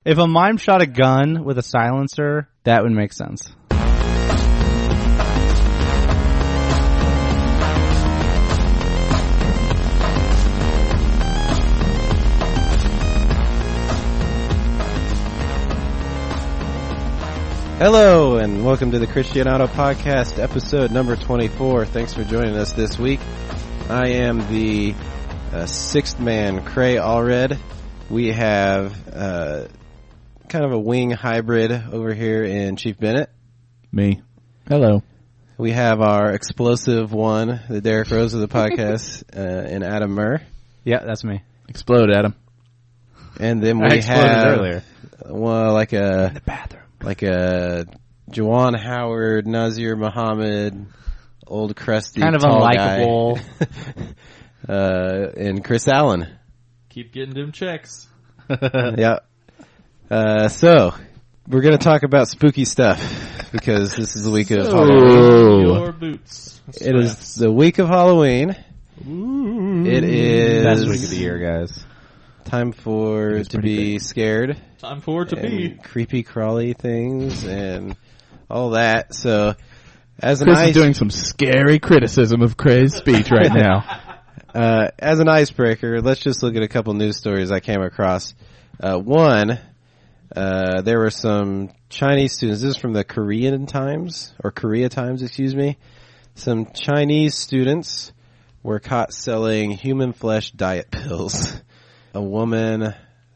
If a mime shot a gun with a silencer, that would make sense. Hello, and welcome to the Christianado podcast, episode number 24. Thanks for joining us this week. I am the sixth man, Cray Allred. We have kind of a wing hybrid over here in Chief Bennett. Me. Hello. We have our explosive one, the Derek Rose of the podcast, in Adam Murr. Yeah, that's me. Explode, Adam. And then I we exploded have earlier. Well, like In the bathroom. like a Juwan Howard, Nazir Muhammad, old crusty, Kind of tall unlikable. guy. And Chris Allen. Keep getting them checks. Yeah. So we're going to talk about spooky stuff because this is the week of Halloween. Your boots. It is the week of Halloween. Ooh. It is Best week of the year, guys. time to be scared. Time for it to be. Creepy crawly things and all that. So as Chris is doing some scary criticism of Cray's speech right now. As an icebreaker, let's just look at a couple news stories I came across. One, there were some Chinese students. This is from the Korea Times, excuse me. Some Chinese students were caught selling human flesh diet pills. A woman,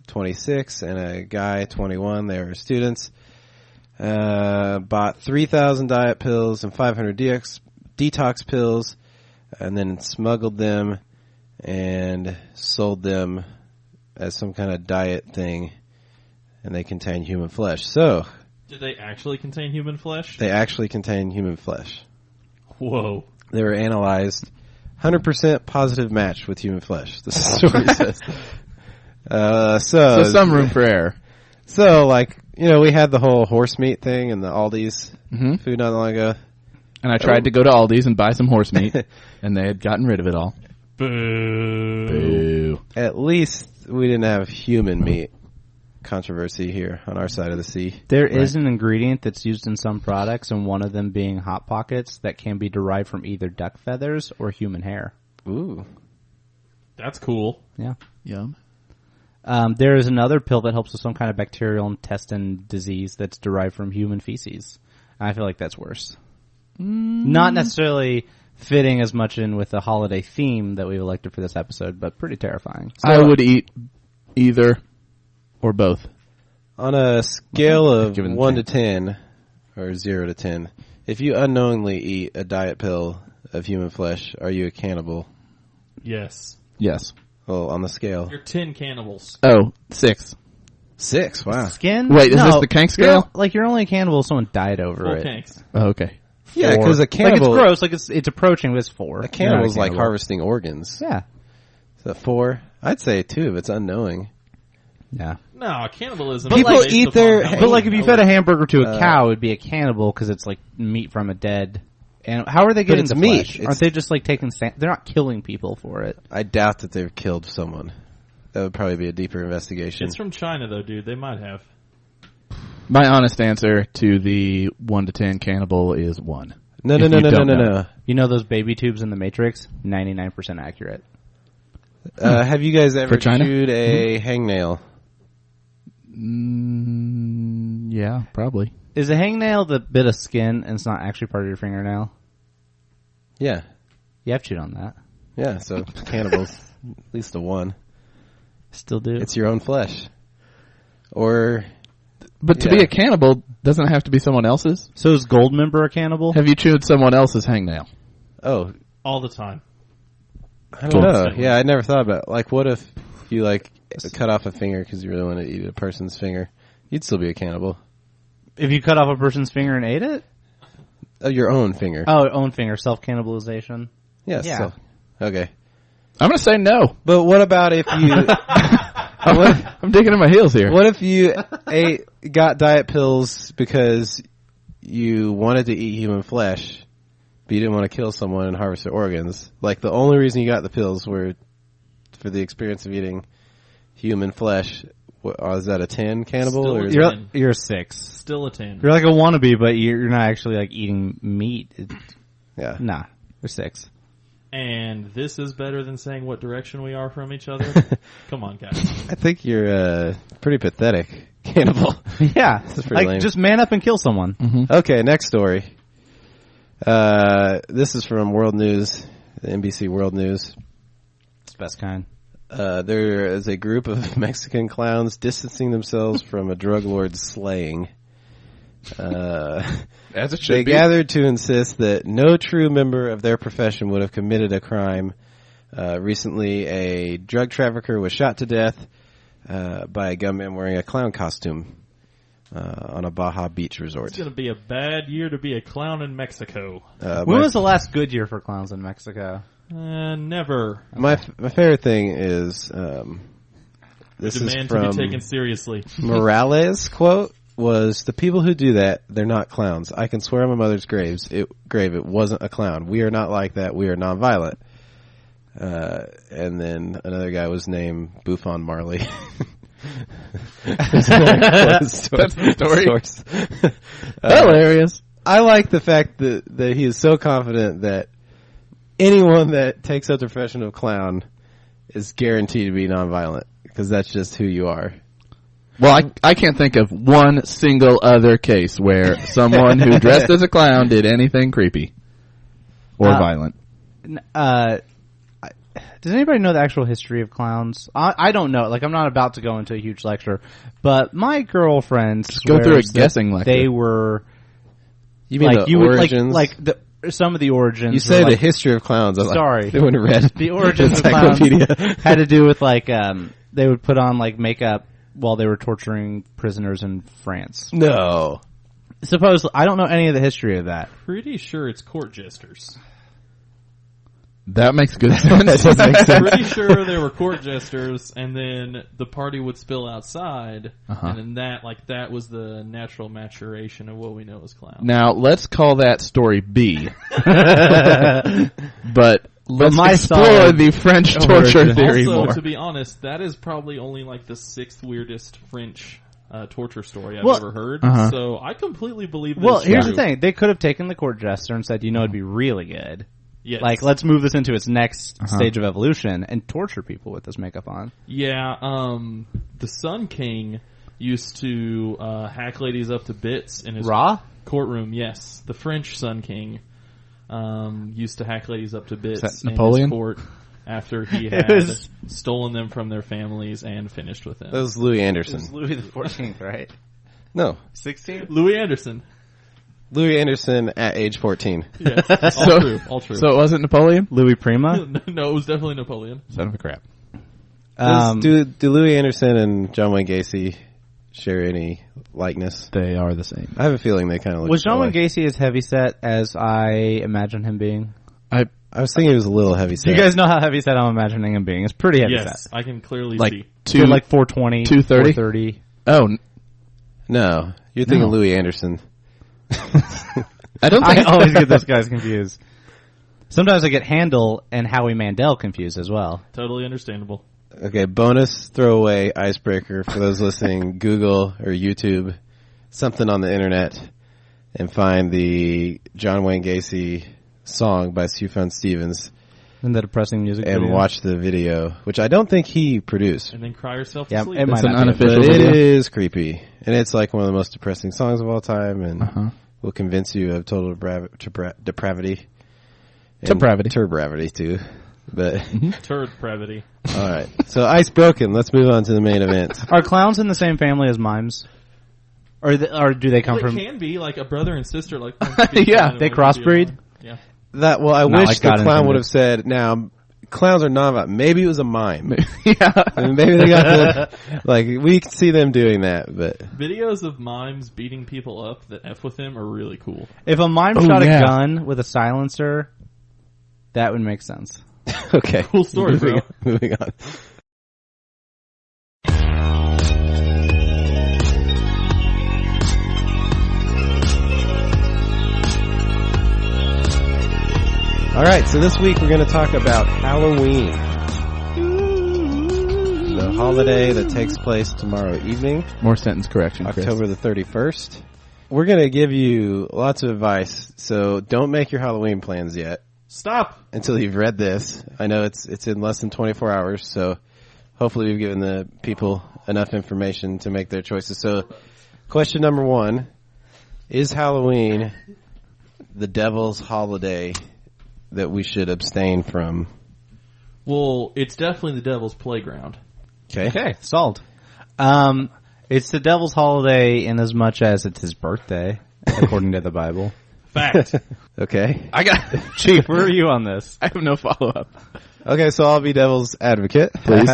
26, and a guy, 21, they were students, bought 3,000 diet pills and 500 detox pills, and then smuggled them and sold them as some kind of diet thing, and they contain human flesh. So, Did they actually contain human flesh? they actually contain human flesh. Whoa. They were analyzed, 100% positive match with human flesh, the story says. So some room for error. So, like, you know, we had the whole horse meat thing in the Aldi's food not long ago. And I tried to go to Aldi's and buy some horse meat, and they had gotten rid of it all. Boo. Boo. At least we didn't have human meat controversy here on our side of the sea. There is an ingredient that's used in some products, and one of them being Hot Pockets, that can be derived from either duck feathers or human hair. Ooh. That's cool. Yeah. Yum. There is another pill that helps with some kind of bacterial intestine disease that's derived from human feces. I feel like that's worse. Not necessarily fitting as much in with the holiday theme that we've elected for this episode, but pretty terrifying. So, I would eat either or both. On a scale of Given 1 to 10, or 0 to 10, if you unknowingly eat a diet pill of human flesh, are you a cannibal? Yes. Yes. Well, on the scale. You're 10 cannibals. Oh, 6. 6, wow. Skin? Wait, is No, this the Kank scale? You're only a cannibal if someone died over Full it. tanks. Oh, okay. Yeah, because a cannibal... Like, it's gross. Like, it's approaching, but it's 4. A cannibal is You're not a like cannibal. harvesting organs. Yeah. So 4? I'd say 2 if it's unknowing. Yeah. No, cannibalism. People is based eat upon their- how But, much like, if you know fed a it. hamburger to a cow, it'd be a cannibal because it's, like, meat from a dead... And how are they getting it's the meat. flesh? It's- Aren't they just, like, taking... They're not killing people for it. I doubt that they've killed someone. That would probably be a deeper investigation. It's from China, though, dude. They might have. My honest answer to the 1 to 10 cannibal is 1. No. You know those baby tubes in the Matrix? 99% accurate. Have you guys ever For China? chewed a hangnail? Yeah, probably. Is a hangnail the bit of skin and it's not actually part of your fingernail? Yeah. Yeah, I've chewed on that. Yeah, so cannibals. At least a 1. Still do. It's your own flesh. Or... But to be a cannibal doesn't have to be someone else's. So is Goldmember a cannibal? Have you chewed someone else's hangnail? Oh, All the time. I don't know. Yeah, I never thought about it. Like, what if you, like, cut off a finger because you really want to eat a person's finger? You'd still be a cannibal. If you cut off a person's finger and ate it? Oh, your own finger. Oh, own finger. Self-cannibalization? Yes. Yeah. So, okay. I'm going to say no. But what about if you... I'm digging in my heels here. What if you got diet pills because you wanted to eat human flesh, but you didn't want to kill someone and harvest their organs? Like, the only reason you got the pills were for the experience of eating human flesh. is that a 10 cannibal? Still Or a is 10. You're a 6. Still a 10. You're like a wannabe, but you're not actually like eating meat. yeah. Nah, you're 6. And this is better than saying what direction we are from each other. Come on, guys. I think you're pretty pathetic cannibal. Yeah, pretty like lame. just man up and kill someone. Okay, next story. This is from World News, the NBC World News. It's the best kind. There is a group of Mexican clowns distancing themselves from a drug lord's slaying. As it They should be. gathered to insist that no true member of their profession would have committed a crime. Recently, a drug trafficker was shot to death by a gunman wearing a clown costume on a Baja Beach resort. It's going to be a bad year to be a clown in Mexico. When was the last good year for clowns in Mexico? Never. My favorite thing is this is Demand from to be taken seriously. Morales' quote was, "The people who do that, they're not clowns. I can swear on my mother's grave it wasn't a clown. We are not like that. We are nonviolent." And then another guy was named Buffon Marley. That's the story. Source. Hilarious. I like the fact that he is so confident that anyone that takes up the profession of clown is guaranteed to be nonviolent, because that's just who you are. Well, I can't think of one single other case where someone who dressed as a clown did anything creepy or violent. Does anybody know the actual history of clowns? I don't know. Like, I'm not about to go into a huge lecture, but my girlfriend go through a swears that guessing lecture. They were You mean like the you origins? would like some of the origins. You say were, the like, history of clowns. I'm Sorry. like, they wouldn't have read the origins of clowns encyclopedia. had to do with like they would put on like makeup while they were torturing prisoners in France. No. Supposedly, I don't know any of the history of that. Pretty sure it's court jesters. That makes good sense. Pretty sure they were court jesters, and then the party would spill outside, and then that was the natural maturation of what we know as clowns. Now, let's call that story B. But let's my explore solid the French torture origin. theory Also, more. to be honest, that is probably only like the 6th weirdest French torture story I've Well, ever heard. uh-huh. So I completely believe this. Well, here's true. the thing: they could have taken the court jester and said, "You know, it'd be really good. Yes. Like, let's move this into its next stage of evolution and torture people with this makeup on." Yeah, the Sun King used to hack ladies up to bits in his Raw? courtroom. Yes, the French Sun King used to hack ladies up to bits Is that in Napoleon? his court after he had was- stolen them from their families and finished with them. That was Louis Anderson. Louis the 14th, right? No. 16? Louis Anderson. Louis Anderson at age 14. Yes, all true. All true. So it wasn't Napoleon? Louis Prima? no, it was definitely Napoleon. Son of a crap. Do Louis Anderson and John Wayne Gacy share any likeness? They are the same. I have a feeling they kind of look Was John Wayne alike. Gacy as heavyset as I imagine him being? I was thinking he was a little heavy Do set. you guys know how heavyset I'm imagining him being? It's pretty heavyset. Yes, I can clearly Like see. Dude, like 420, 230? 430. Oh, No. You're thinking No. Louis Anderson. I don't I think always get those guys confused. Sometimes I get Handel and Howie Mandel confused as well. Totally understandable. Okay, bonus throwaway icebreaker for those listening. Google or YouTube something on the internet and find the John Wayne Gacy song by Sufjan Stevens And the depressing music and video. watch the video, which I don't think he produced. And then cry yourself Yeah, to sleep. it might It's an not be. unofficial But it video. is creepy. And it's like one of the most depressing songs of all time and Uh-huh. will convince you of total depravity. And Depravity. Turbravity, too. But, Turd pravity. alright. So, ice broken. Let's move on to the main event. Are clowns in the same family as mimes? Or do they come Well, it from... can be like a brother and sister. Like Yeah, they crossbreed? Yeah. I Not wish like the God clown intended. would have said, now, clowns are non-violent. Maybe it was a mime. Yeah. And maybe they got like, we can see them doing that, but Videos of mimes beating people up that F with him are really cool. If a mime Oh, shot yeah. a gun with a silencer, that would make sense. okay. Cool story, bro. Moving on. Alright, so this week we're going to talk about Halloween. The holiday that takes place tomorrow evening, More sentence correction, Chris. October the 31st. We're going to give you lots of advice, so don't make your Halloween plans yet. Stop. Until you've read this. I know it's in less than 24 hours, so hopefully we've given the people enough information to make their choices. So, question number 1, is Halloween the devil's holiday that we should abstain from? Well, it's definitely the devil's playground. Okay, solved. It's the devil's holiday in as much as it's his birthday, according to the Bible. Fact. Okay. Chief, where are you on this? I have no follow-up. Okay, so I'll be devil's advocate. Please.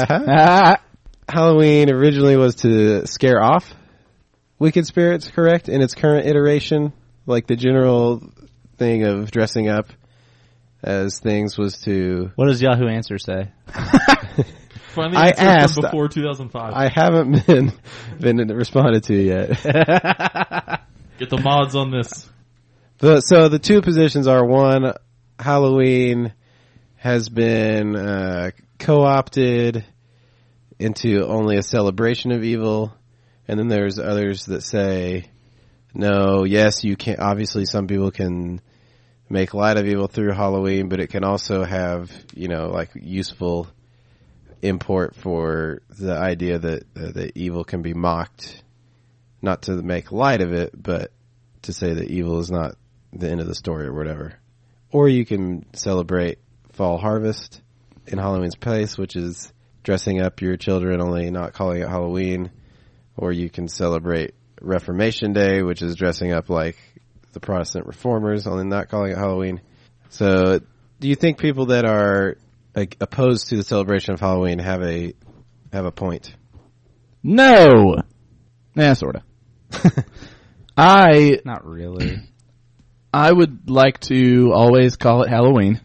Halloween originally was to scare off wicked spirits, correct? In its current iteration, like the general thing of dressing up as things was to... What does Yahoo Answers say? Find the I answer asked from before 2005. I haven't been responded to yet. Get the mods on this. So the two positions are, one, Halloween has been co-opted into only a celebration of evil, and then there's others that say, no, yes, you can. Obviously, some people can make light of evil through Halloween, but it can also have, like useful import for the idea that evil can be mocked, not to make light of it, but to say that evil is not the end of the story or whatever. Or you can celebrate fall harvest in Halloween's place, which is dressing up your children, only not calling it Halloween. Or you can celebrate Reformation Day, which is dressing up like the Protestant reformers, only not calling it Halloween. So do you think people that are opposed to the celebration of Halloween have a point? No. Nah, sorta. Not really. I would like to always call it Halloween.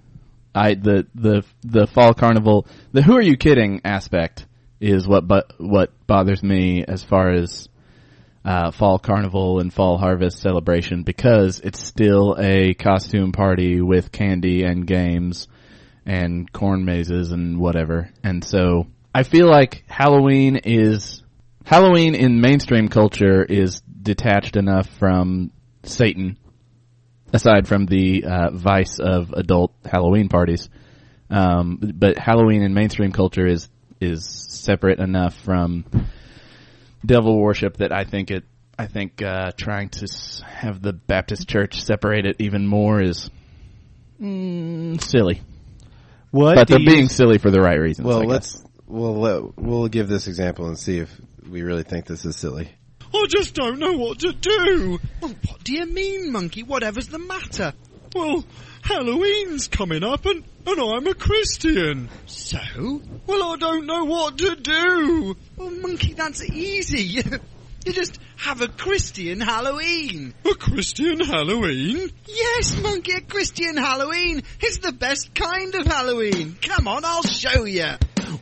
The fall carnival, the who are you kidding aspect is what bothers me as far as fall carnival and fall harvest celebration, because it's still a costume party with candy and games and corn mazes and whatever. And so I feel like Halloween in mainstream culture is detached enough from Satan, aside from the vice of adult Halloween parties. But Halloween in mainstream culture is separate enough from devil worship that I think trying to have the Baptist Church separate it even more is silly. But they're being silly for the right reasons. Well, we'll give this example and see if we really think this is silly. I just don't know what to do. Well, what do you mean, Monkey? Whatever's the matter? Well, Halloween's coming up and I'm a Christian. So? Well, I don't know what to do. Well, Monkey, that's easy. You just have a Christian Halloween. A Christian Halloween? Yes, Monkey, a Christian Halloween. It's the best kind of Halloween. Come on, I'll show you.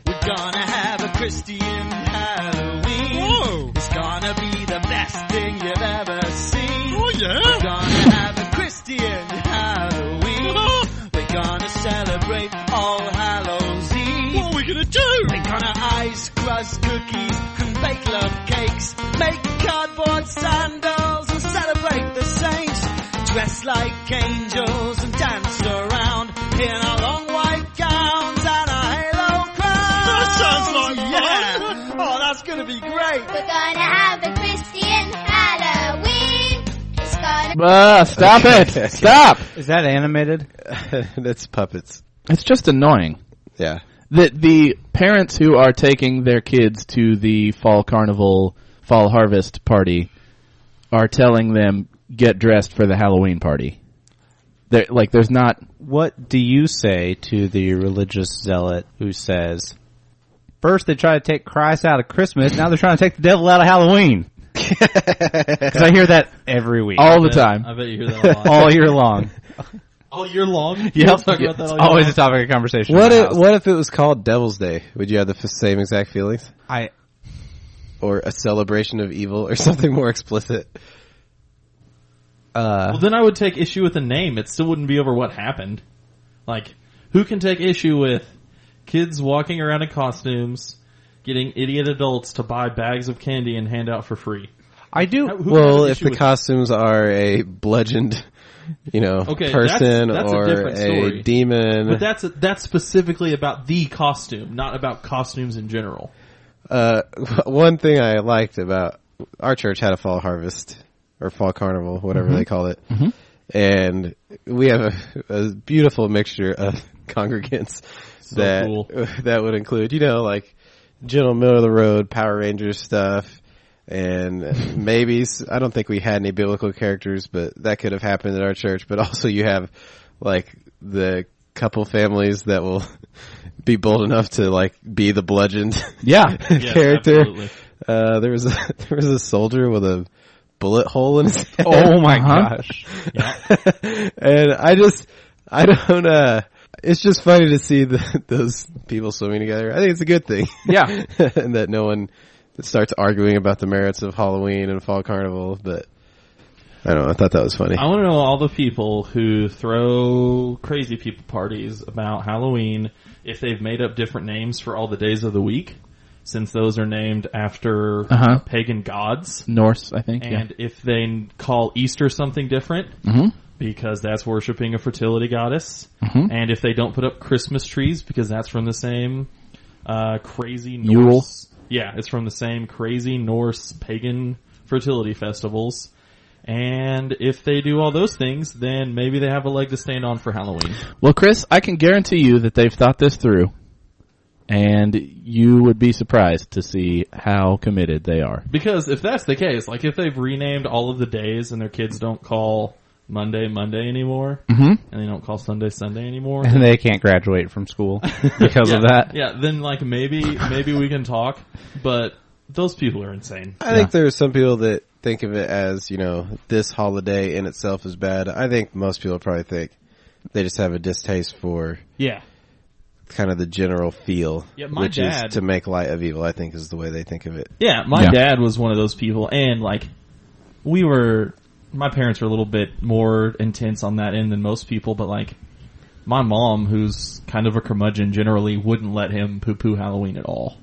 We're gonna have a Christian Halloween. Whoa! It's gonna be the best thing you've ever seen. Oh, yeah? We're gonna have a Christian Halloween. We're gonna celebrate All Hallows Eve. What are we gonna do? We're gonna ice crust cookies and bake love cakes. Make cardboard sandals and celebrate the saints. Dress like angels and dance around in our long white gowns and a halo crown. That sounds like fun. Oh, that's gonna be great. We're gonna have a Christian Halloween. It's gonna Stop it! Stop! Is that animated? That's puppets. It's just annoying. Yeah. That the parents who are taking their kids to the fall carnival, fall harvest party are telling them, get dressed for the Halloween party. There's not... What do you say to the religious zealot who says, first they try to take Christ out of Christmas, now they're trying to take the devil out of Halloween? Because I hear that every week. All the time. I bet you hear that a lot. All year long. All year long? Yep. Talk about that It's all year always long? a topic of conversation. What in my house. if it was called Devil's Day? Would you have the same exact feelings? Or a celebration of evil or something more explicit? Well, then I would take issue with the name. It still wouldn't be over what happened. Like, who can take issue with kids walking around in costumes, getting idiot adults to buy bags of candy and hand out for free. I do. Who Well, has an if issue the with costumes are a bludgeoned, Okay, person that's a or different story. a demon. But that's specifically about the costume, not about costumes in general. One thing I liked about our church had a fall harvest or fall carnival, whatever they call it. And we have a beautiful mixture of congregants Cool. that would include, like General Middle of the Road, Power Rangers stuff, and maybe, I don't think we had any biblical characters, but that could have happened at our church. But also you have like the couple families that will be bold enough to like be the bludgeoned character. Absolutely. There was a soldier with a bullet hole in his head. Oh my gosh. And I don't, it's just funny to see those people swimming together. I think it's a good thing. Yeah. And that no one starts arguing about the merits of Halloween and Fall Carnival, but I don't know, I thought that was funny. I want to know all the people who throw crazy people parties about Halloween, if they've made up different names for all the days of the week, since those are named after pagan gods. Norse, I think. And if they call Easter something different, because that's worshiping a fertility goddess. And if they don't put up Christmas trees, because that's from the same crazy Norse. Yule. Yeah, it's from the same crazy Norse pagan fertility festivals. And if they do all those things, then maybe they have a leg to stand on for Halloween. Well, Chris, I can guarantee you that they've thought this through, and you would be surprised to see how committed they are. Because if that's the case, like if they've renamed all of the days and their kids don't call Monday anymore, and they don't call Sunday anymore, And they can't graduate from school because of that. Yeah, then like maybe we can talk, but those people are insane. I think there are some people that think of it as, this holiday in itself is bad. I think most people probably think they just have a distaste for kind of the general feel, which is to make light of evil, I think is the way they think of it. Yeah, my dad was one of those people, and like my parents were a little bit more intense on that end than most people, but like my mom, who's kind of a curmudgeon generally, wouldn't let him poo-poo Halloween at all.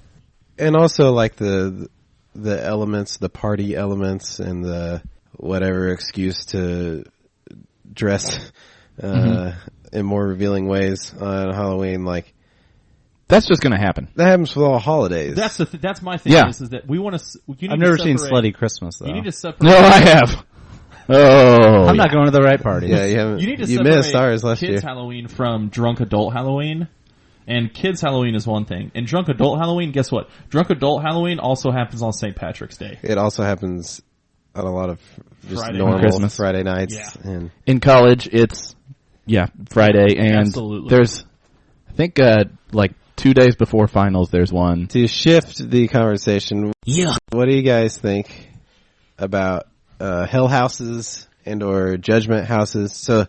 And also like the elements, the party elements, and the whatever excuse to dress in more revealing ways on Halloween, like that's just going to happen. That happens with all holidays. That's my thing. Is that we want to. I've never seen Slutty Christmas though. You need to separate. No, I have. Oh, I'm not going to the right party. Yeah, you need to missed separate ours last kids year. Halloween from drunk adult Halloween. And kids Halloween is one thing. And drunk adult Halloween, guess what? Drunk adult Halloween also happens on St. Patrick's Day. It also happens on a lot of just Friday normal Christmas. Friday nights. Yeah. And in college, it's Friday, and Absolutely. there's I think like 2 days before finals, there's one. to shift the conversation, what do you guys think about hell houses and or judgment houses? So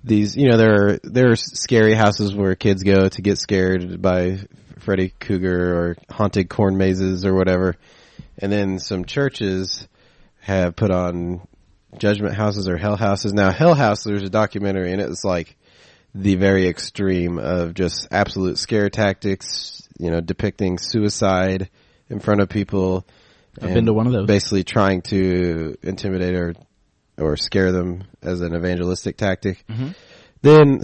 these, there are scary houses where kids go to get scared by Freddy Krueger or haunted corn mazes or whatever. And then some churches have put on judgment houses or hell houses. Now, Hell House, there's a documentary, and it's like the very extreme of just absolute scare tactics, depicting suicide in front of people. I've been to one of those. Basically trying to intimidate or scare them as an evangelistic tactic. Then,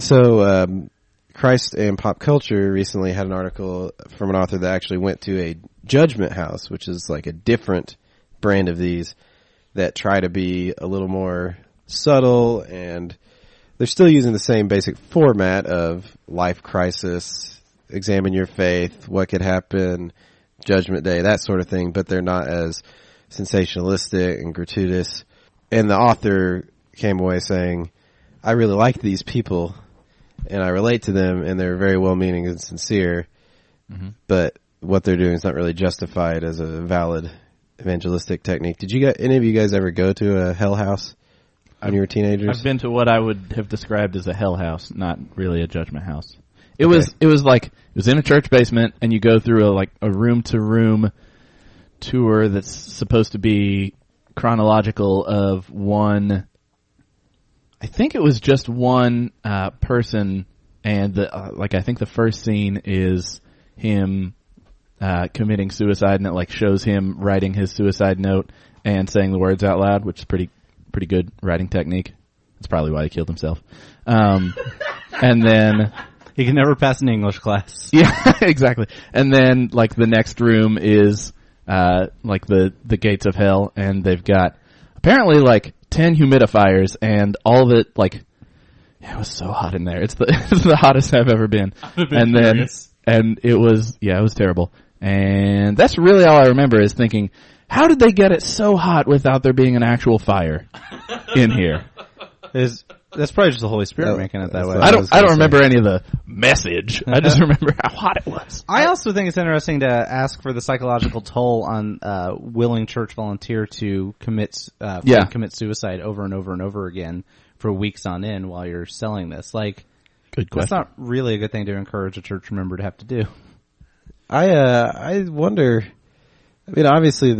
Christ and Pop Culture recently had an article from an author that actually went to a judgment house, which is like a different brand of these that try to be a little more subtle, and they're still using the same basic format of life crisis, examine your faith, what could happen, judgment day, that sort of thing, but they're not as sensationalistic and gratuitous. And the author came away saying, I really like these people and I relate to them, and they're very well-meaning and sincere, but what they're doing is not really justified as a valid evangelistic technique. Did any of you guys ever go to a hell house when you were teenagers? I've been to what I would have described as a hell house, not really a judgment house. It was in a church basement, and you go through a room-to-room tour that's supposed to be chronological of one. I think it was just one person, and I think the first scene is him committing suicide, and it like shows him writing his suicide note and saying the words out loud, which is pretty good writing technique. That's probably why he killed himself. And then He can never pass an English class. yeah, exactly. And then like the next room is like the gates of hell, and they've got apparently like 10 humidifiers, and all of it like it was so hot in there. It's the hottest I've ever been. And then it was terrible. And that's really all I remember is thinking, how did they get it so hot without there being an actual fire in here? That's probably just the Holy Spirit making it that way. I don't remember any of the message. I just remember how hot it was. I also think it's interesting to ask for the psychological toll on willing church volunteer to commit suicide over and over and over again for weeks on end while you're selling this. Like, good question. That's not really a good thing to encourage a church member to have to do. I wonder. I mean, obviously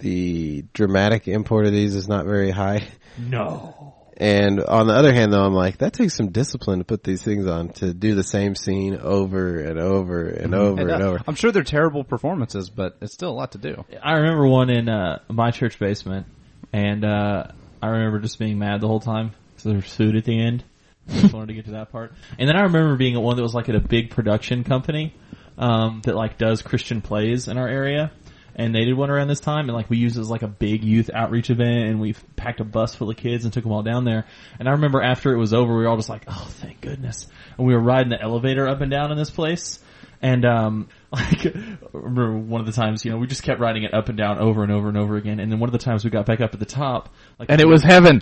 the dramatic import of these is not very high. No. And on the other hand, though, I'm like, that takes some discipline to put these things on, to do the same scene over and over and over and over. I'm sure they're terrible performances, but it's still a lot to do. I remember one in my church basement, and I remember just being mad the whole time because there was food at the end. I just wanted to get to that part. And then I remember being at one that was like at a big production company that like does Christian plays in our area. And they did one around this time, and like we used it as like a big youth outreach event, and we packed a bus full of kids and took them all down there. And I remember after it was over, we were all just like, "Oh, thank goodness!" And we were riding the elevator up and down in this place. And like, I remember one of the times, we just kept riding it up and down over and over and over again. And then one of the times we got back up at the top, like, and it was heaven.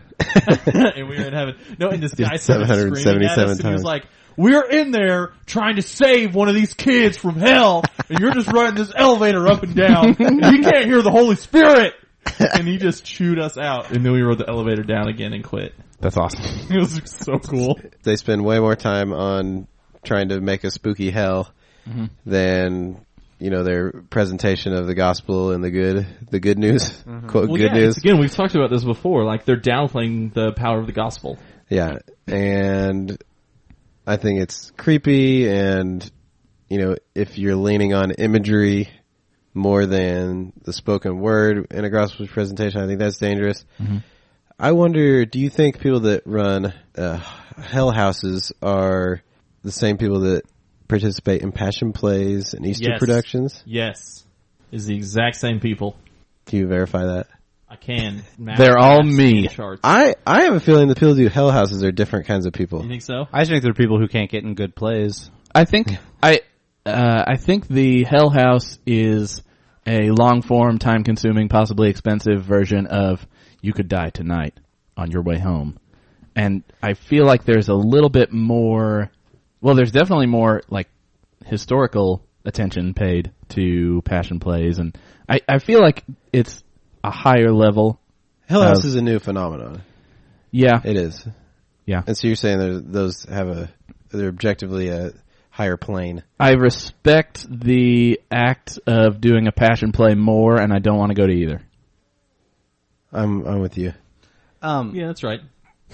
and we were in heaven. No, and this guy started screaming at us, and he was like, "We're in there trying to save one of these kids from hell, and you're just riding this elevator up and down, and you can't hear the Holy Spirit." And he just chewed us out, and then we rode the elevator down again and quit. That's awesome. It was so cool. They spend way more time on trying to make a spooky hell than their presentation of the gospel and the good news, quote, good news. Again, we've talked about this before. Like, they're downplaying the power of the gospel. Yeah, and I think it's creepy, and if you're leaning on imagery more than the spoken word in a gospel presentation, I think that's dangerous. I wonder, do you think people that run hell houses are the same people that participate in passion plays and Easter productions? Yes. Is the exact same people. Can you verify that? I can. They're all me. I have a feeling the people who do hell houses are different kinds of people. You think so? I think they're people who can't get in good plays. I think I think the Hell House is a long-form, time-consuming, possibly expensive version of You Could Die Tonight on your way home. And I feel like there's a little bit more, well, there's definitely more like historical attention paid to passion plays, and I feel like it's a higher level. Hell House is a new phenomenon. Yeah. It is. Yeah. And so you're saying those they're objectively a higher plane. I respect the act of doing a passion play more, and I don't want to go to either. I'm with you. Yeah, that's right.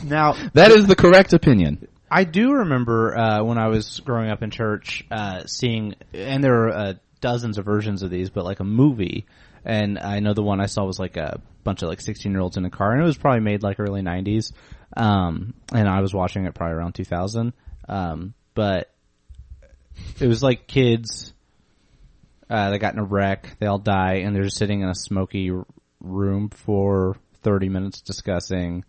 Now, that is the correct opinion. I do remember when I was growing up in church seeing, and there are dozens of versions of these, but like a movie, and I know the one I saw was like a bunch of like 16-year-olds in a car, and it was probably made like early 90s, and I was watching it probably around 2000, but it was like kids that got in a wreck, they all die, and they're just sitting in a smoky room for 30 minutes discussing,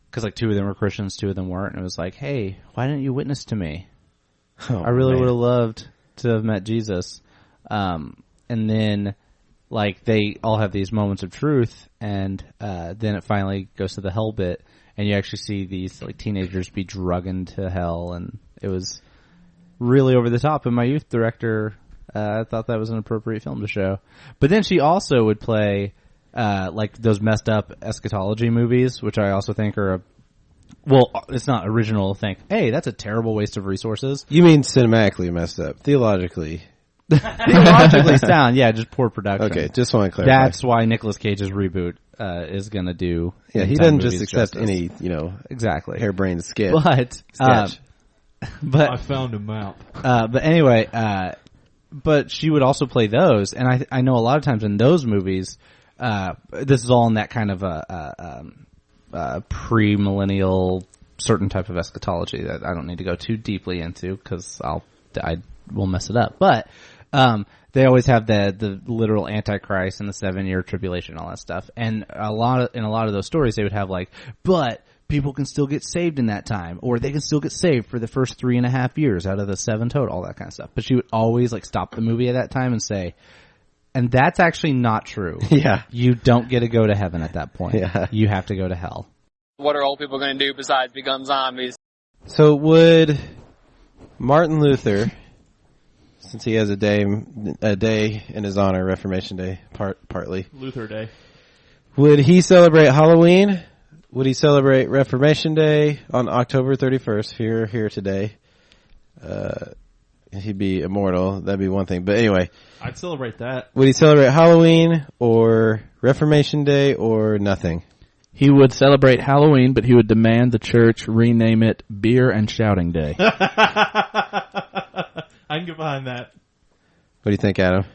because like 2 of them were Christians, 2 of them weren't, and it was like, hey, why didn't you witness to me? I really would have loved to have met Jesus. And then like they all have these moments of truth, and then it finally goes to the hell bit, and you actually see these like teenagers be drugged into hell, and it was really over the top. And my youth director thought that was an appropriate film to show. But then she also would play like those messed up eschatology movies, which I also think are it's not original to think, hey, that's a terrible waste of resources. You mean cinematically messed up, theologically sound, yeah, just poor production. Okay, just want to clarify. That's why Nicolas Cage's reboot is going to do. Yeah, he doesn't just accept any, exactly harebrained sketch. But I found a map. But anyway, but she would also play those, and I know a lot of times in those movies, this is all in that kind of a pre-millennial certain type of eschatology that I don't need to go too deeply into because I will mess it up. But they always have the literal Antichrist and the 7-year tribulation and all that stuff. And in a lot of those stories, they would have like, but people can still get saved in that time, or they can still get saved for the first 3.5 years out of the 7 total, all that kind of stuff. But she would always like stop the movie at that time and say, and that's actually not true. Yeah. You don't get to go to heaven at that point. Yeah. You have to go to hell. What are old people going to do besides become zombies? So would Martin Luther, since he has a day in his honor, Reformation Day, partly, Luther Day. would he celebrate Halloween? Would he celebrate Reformation Day on October 31st? If you're here today, he'd be immortal. That'd be one thing. But anyway, I'd celebrate that. would he celebrate Halloween or Reformation Day or nothing? He would celebrate Halloween, but he would demand the church rename it Beer and Shouting Day. I can get behind that. What do you think, Adam?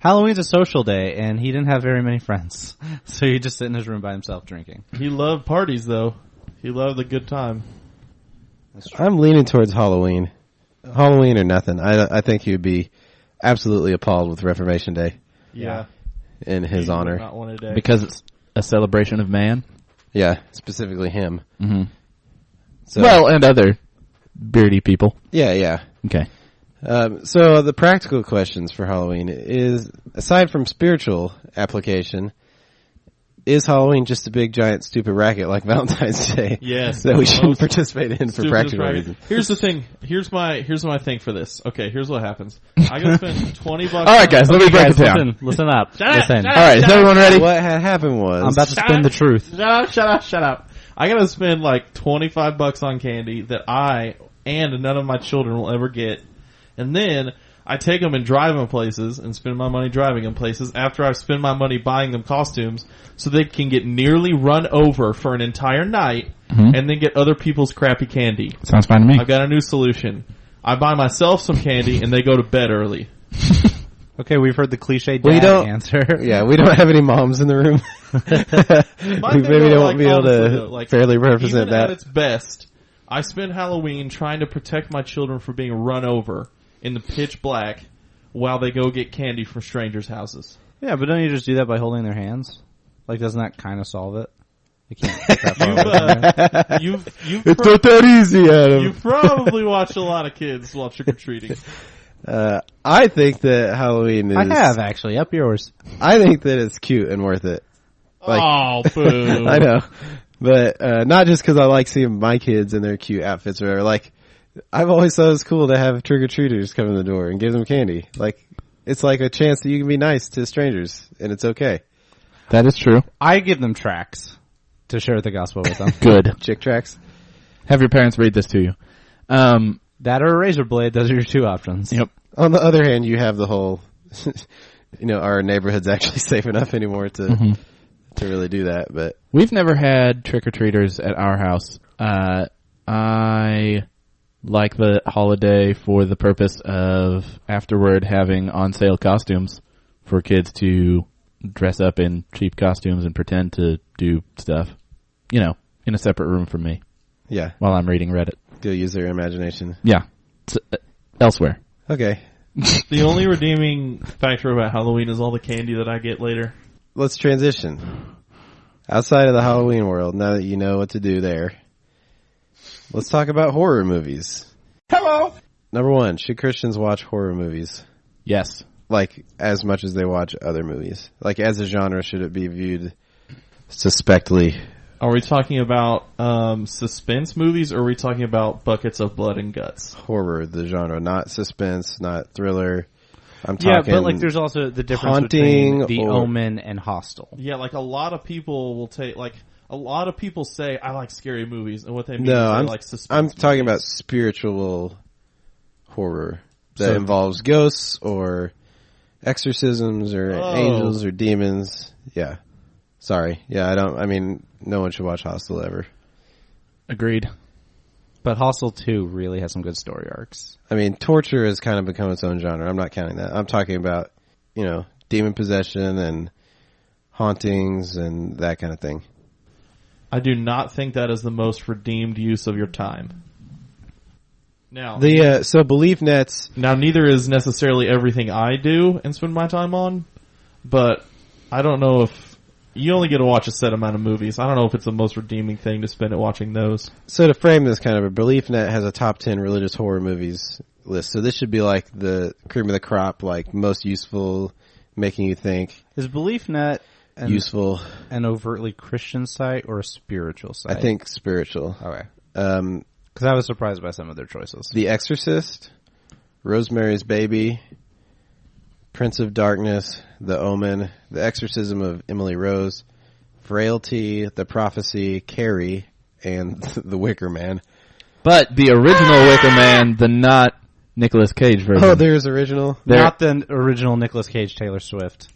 Halloween's a social day, and he didn't have very many friends. So he'd just sit in his room by himself drinking. He loved parties, though. He loved a good time. I'm leaning towards Halloween. Halloween or nothing. I think he would be absolutely appalled with Reformation Day Yeah. in his He would honor. not want a day. Because it's a celebration of man. Yeah, specifically him. Mm-hmm. So, Well, and other beardy people. yeah. Okay. So the practical questions for Halloween is, aside from spiritual application, is Halloween just a big, giant, stupid racket like Valentine's Day? Yes. That we shouldn't Most participate in for stupidest practical racket. reasons. Here's the thing. Here's my thing for this. Okay, here's what happens. I gotta spend $20. All right, guys, let me break it down. Listen up. Shut up, Listen. shut up. All right, is everyone ready? What had happened was... I'm about to spin the truth. Shut up. I gotta spend like $25 on candy that I and none of my children will ever get. And then I take them and drive them places and spend my money driving them places after I spend my money buying them costumes so they can get nearly run over for an entire night and then get other people's crappy candy. Sounds fine to me. I've got a new solution. I buy myself some candy and they go to bed early. Okay, we've heard the cliche dad We don't- answer. Yeah, we don't have any moms in the room. My We thing, maybe though, don't like, be able honestly, to though, like, fairly represent even that. at its best, I spend Halloween trying to protect my children from being run over in the pitch black while they go get candy from strangers' houses. Yeah, but don't you just do that by holding their hands? Like, doesn't that kind of solve it? You can't get that far away from there. You've It's not that easy, Adam. you've probably watched a lot of kids while trick or treating. I think that Halloween is... I have, actually. Up yours. I think that it's cute and worth it. Like- Oh, boo! I know. But not just because I like seeing my kids in their cute outfits or whatever. Like, I've always thought it was cool to have trick-or-treaters come in the door and give them candy. Like, it's like a chance that you can be nice to strangers, and it's okay. That is true. I give them tracts to share the gospel with them. Good. Chick tracks. Have your parents read this to you. That or a razor blade. Those are your two options. Yep. On the other hand, you have the whole, our neighborhood's actually safe enough anymore to really do that. But We've never had trick-or-treaters at our house. I like the holiday for the purpose of afterward having on-sale costumes for kids to dress up in cheap costumes and pretend to do stuff, in a separate room from me yeah, while I'm reading Reddit. go use their imagination. Yeah. Elsewhere. Okay, The only redeeming factor about Halloween is all the candy that I get later. let's transition. Outside of the Halloween world, now that you know what to do there, let's talk about horror movies. Hello! Number one, should Christians watch horror movies? Yes. Like, as much as they watch other movies? Like, as a genre, should it be viewed suspectly? Are we talking about suspense movies, or are we talking about buckets of blood and guts? Horror, the genre, not suspense, not thriller. I'm Yeah, talking but like there's also the difference haunting between The or- Omen and Hostel. Yeah, like a lot of people will take a lot of people say I like scary movies, and what they mean No, is they I'm like suspense. I'm talking about movies. spiritual horror that So- involves ghosts or exorcisms or Oh. angels or demons. Yeah. Sorry. Yeah, no one should watch Hostel ever. Agreed. But Hostel 2 really has some good story arcs. I mean, torture has kind of become its own genre. I'm not counting that. I'm talking about, demon possession and hauntings and that kind of thing. I do not think that is the most redeemed use of your time. Now, So belief nets. now neither is necessarily everything I do and spend my time on, but I don't know if you only get to watch a set amount of movies. I don't know if it's the most redeeming thing to spend it watching those. So to frame this kind of, a belief net has a top 10 religious horror movies list. So this should be like the cream of the crop, like most useful, making you think. Is BeliefNet Useful. an overtly Christian site or a spiritual site? I think spiritual. Okay. Because I was surprised by some of their choices. The Exorcist, Rosemary's Baby, Prince of Darkness, The Omen, The Exorcism of Emily Rose, Frailty, The Prophecy, Carrie, and The Wicker Man. But the original Wicker Man, the not Nicolas Cage version. Oh, there's original. Not the original Nicolas Cage Taylor Swift.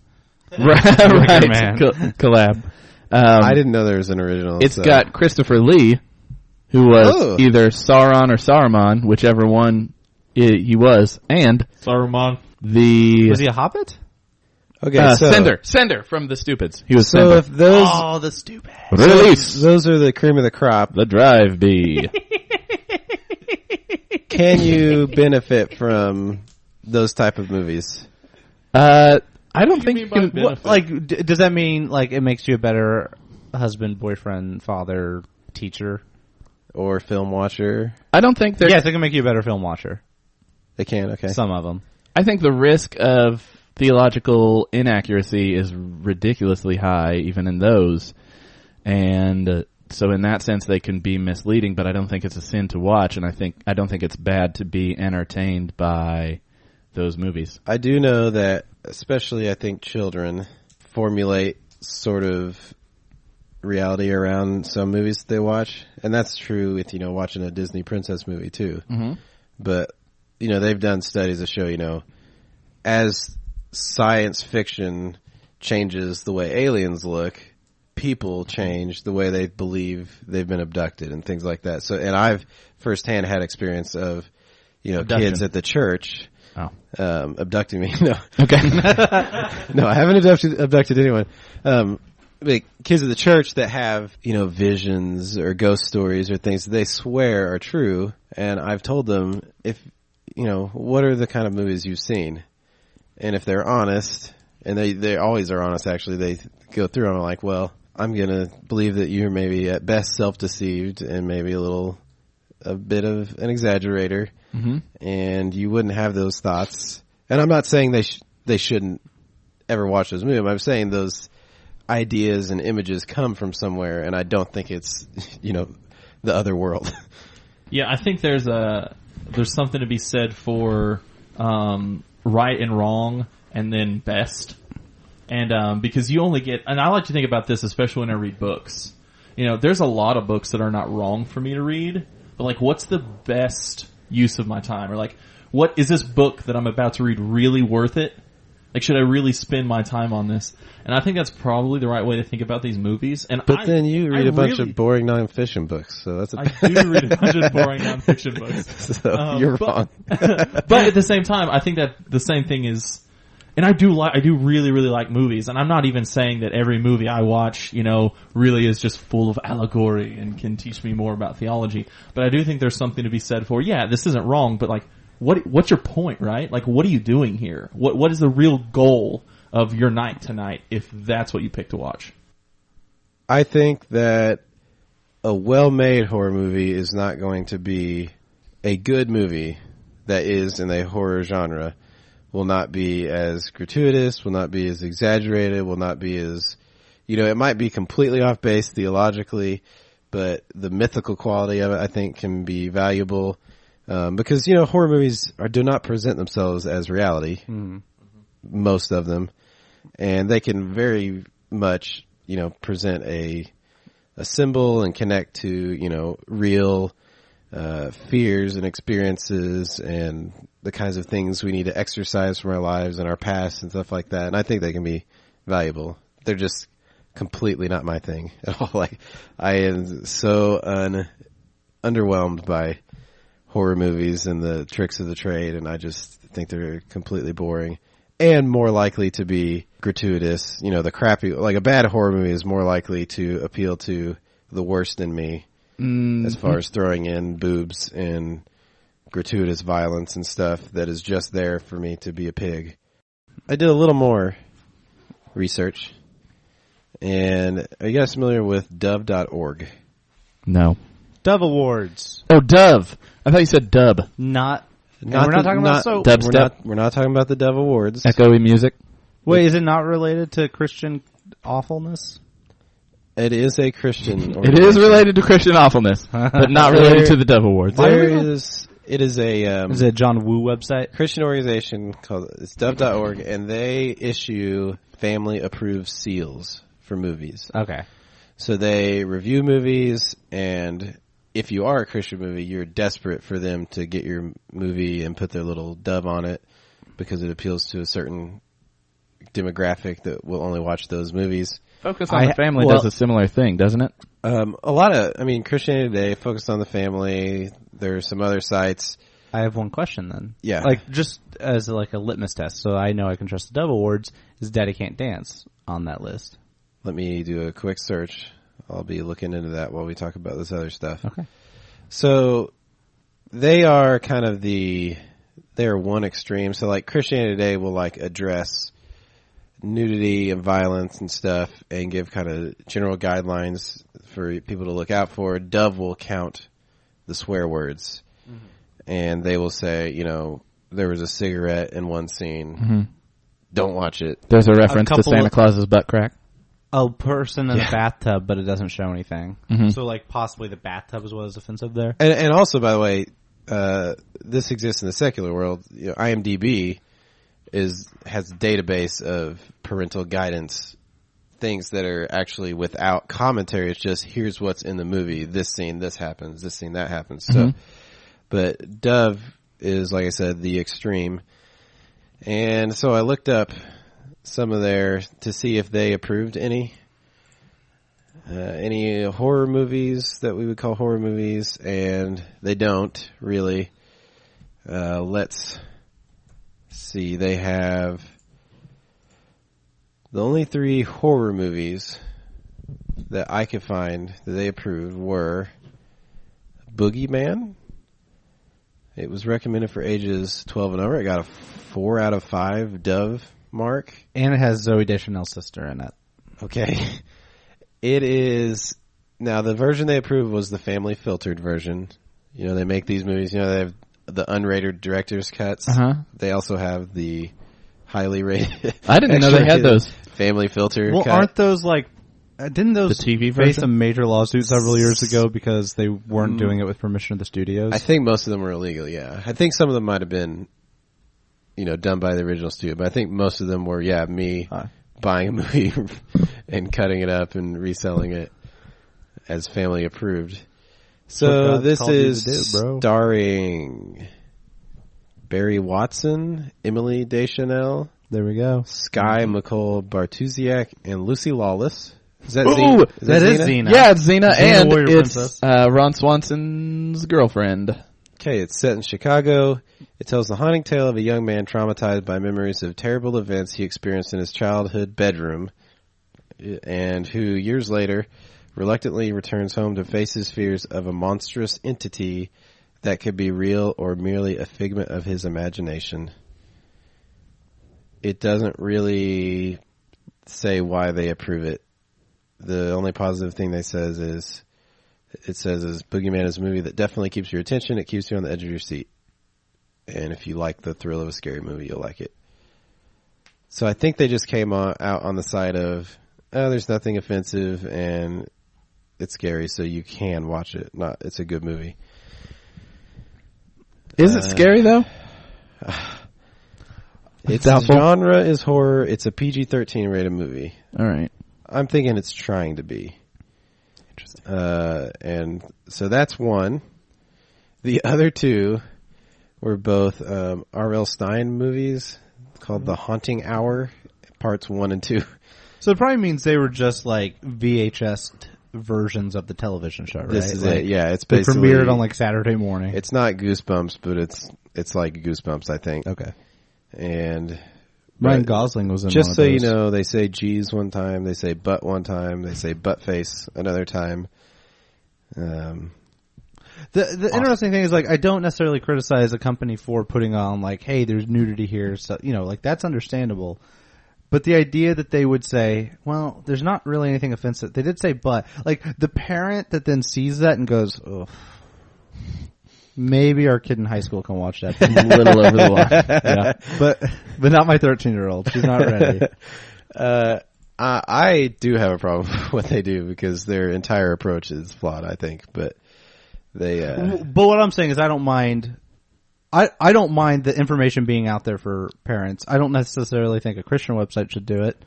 right, Man. Collab. I didn't know there was an original. It's got Christopher Lee, who was Oh. either Sauron or Saruman, whichever one he was, and Saruman. the Was he a Hobbit? Okay, so Sender from the Stupids. He was So Sender. if those Oh, the stupid. Release those are the cream of the crop, the Drive B. can you benefit from those type of movies? I don't think mean you by can. benefit? Like, does that mean like it makes you a better husband, boyfriend, father, teacher? Or film watcher? I don't think there. Yes, it can make you a better film watcher. They can, okay. Some of them. I think the risk of theological inaccuracy is ridiculously high, even in those, and so in that sense they can be misleading. But I don't think it's a sin to watch, and I don't think it's bad to be entertained by those movies. I do know that, especially I think children formulate sort of reality around some movies that they watch, and that's true with watching a Disney princess movie too. Mm-hmm. But they've done studies that show as science fiction changes the way aliens look, people change the way they believe they've been abducted and things like that. So, and I've firsthand had experience of Abduction. kids at the church abducting me. No, Okay. no, I haven't abducted anyone. Like kids at the church that have, visions or ghost stories or things that they swear are true. And I've told them, what are the kind of movies you've seen? And if they're honest, and they always are honest actually, they go through them like, well, I'm going to believe that you're maybe at best self-deceived and maybe a bit of an exaggerator. Mm-hmm. And you wouldn't have those thoughts. And I'm not saying they shouldn't ever watch those movies. I'm saying those ideas and images come from somewhere, and I don't think it's the other world. Yeah, I think there's something to be said for right and wrong, and then best, and because you only get. And I like to think about this, especially when I read books. There's a lot of books that are not wrong for me to read, but like, what's the best use of my time, or like, what is this book that I'm about to read really worth it? Like, should I really spend my time on this? And I think that's probably the right way to think about these movies. And But then you read a bunch really- of boring nonfiction books, so that's I do read a bunch of boring nonfiction books. so you're wrong. But at the same time, I think that the same thing is, and I do really, really like movies, and I'm not even saying that every movie I watch, really is just full of allegory and can teach me more about theology. But I do think there's something to be said for, yeah, this isn't wrong, but like, what's your point, right? Like, what are you doing here? What is the real goal of your night tonight if that's what you pick to watch? I think that a well-made horror movie is not going to be a good movie that is in a horror genre. Will not be as gratuitous, will not be as exaggerated, will not be as, it might be completely off base theologically, but the mythical quality of it, I think, can be valuable. Because, horror movies do not present themselves as reality. Mm-hmm. Most of them. And they can very much, present a symbol and connect to, real, fears and experiences and the kinds of things we need to exercise from our lives and our past and stuff like that. And I think they can be valuable. They're just completely not my thing at all. Like, I am so underwhelmed by horror movies and the tricks of the trade, and I just think they're completely boring and more likely to be gratuitous. You know, the crappy, like a bad horror movie is more likely to appeal to the worst in me as far as throwing in boobs and gratuitous violence and stuff that is just there for me to be a pig. I did a little more research. And are you guys familiar with dove.org? No. Dove Awards. Oh, Dove. I thought you said Dub. We're not talking about soap. Dubstep. We're not talking about the Dove Awards. Echoey music. Wait, is it not related to Christian awfulness? It is a Christian organization. It is related to Christian awfulness, but not related to the Dove Awards. It is a is it a John Woo website? Christian organization called it's dove.org, and they issue family approved seals for movies. Okay. So they review movies, and if you are a Christian movie, you're desperate for them to get your movie and put their little dove on it because it appeals to a certain demographic that will only watch those movies. Focus on the Family does a similar thing, doesn't it? Christianity Today, Focus on the Family. There are some other sites. I have one question then. Yeah. Like, just as like a litmus test, so I know I can trust the Dove Awards, is Daddy Can't Dance on that list? Let me do a quick search. I'll be looking into that while we talk about this other stuff. Okay. So, they are kind of they're one extreme. So, like, Christianity Today will, like, address nudity and violence and stuff and give kind of general guidelines for people to look out for. Dove will count the swear words. Mm-hmm. And they will say, you know, there was a cigarette in one scene. Mm-hmm. Don't watch it. There's a reference to Santa Claus's butt crack. A person in a bathtub, but it doesn't show anything. Mm-hmm. So, like, possibly the bathtub is what is offensive there. And also, by the way, this exists in the secular world. You know, IMDb has a database of parental guidance, things that are actually without commentary. It's just, here's what's in the movie. This scene, this happens. This scene, that happens. So, but Dove is, like I said, the extreme. And so I looked up some of to see if they approved any horror movies that we would call horror movies, and they don't really. Let's see. They have the only 3 horror movies that I could find that they approved were Boogeyman. It was recommended for ages 12 and over. It got a 4 out of 5 Dove mark. And it has Zooey Deschanel's sister in it. Okay. It is... Now, the version they approved was the family filtered version. You know, they make these movies, you know, they have the unrated director's cuts. Uh-huh. They also have the highly rated... I didn't know they had those. Family filter cut. Well, aren't those like... didn't those the TV face version? a major lawsuit several years ago because they weren't doing it with permission of the studios? I think most of them were illegal, yeah. I think some of them might have been, you know, done by the original studio, but I think most of them were, me buying a movie and cutting it up and reselling it as family approved. So this is starring Barry Watson, Emily Deschanel. There we go. Sky McCall Bartusiak and Lucy Lawless. Is that Ooh, Xena? That is Xena. Yeah, it's Xena and it's Ron Swanson's girlfriend. Okay, it's set in Chicago. It tells the haunting tale of a young man traumatized by memories of terrible events he experienced in his childhood bedroom, and who years later reluctantly returns home to face his fears of a monstrous entity that could be real or merely a figment of his imagination. It doesn't really say why they approve it. The only positive thing it says is Boogeyman is a movie that definitely keeps your attention. It keeps you on the edge of your seat. And if you like the thrill of a scary movie, you'll like it. So I think they just came out on the side of, there's nothing offensive and it's scary, so you can watch it. It's a good movie. Is it scary though? Its genre is horror. It's a PG-13 rated movie. All right. I'm thinking it's trying to be. Interesting. And so that's one. The other 2 were both R.L. Stine movies called The Haunting Hour, parts 1 and 2. So it probably means they were just like VHS versions of the television show, right? This is Like, it. Yeah, it's they basically premiered on like Saturday morning. It's not Goosebumps, but it's like Goosebumps, I think. Okay. And Ryan but Gosling was in just one of so those. you know, they say "geez" one time, they say "butt" one time, they say "butt face" another time. The interesting thing is, like, I don't necessarily criticize a company for putting on, like, hey, there's nudity here, so, you know, like, that's understandable. But the idea that they would say, well, there's not really anything offensive. They did say but. Like, the parent that then sees that and goes, ugh, maybe our kid in high school can watch that. A little over the line. Yeah. But not my 13-year-old. She's not ready. I do have a problem with what they do because their entire approach is flawed, I think. But they. But what I'm saying is, I don't mind. I don't mind the information being out there for parents. I don't necessarily think a Christian website should do it.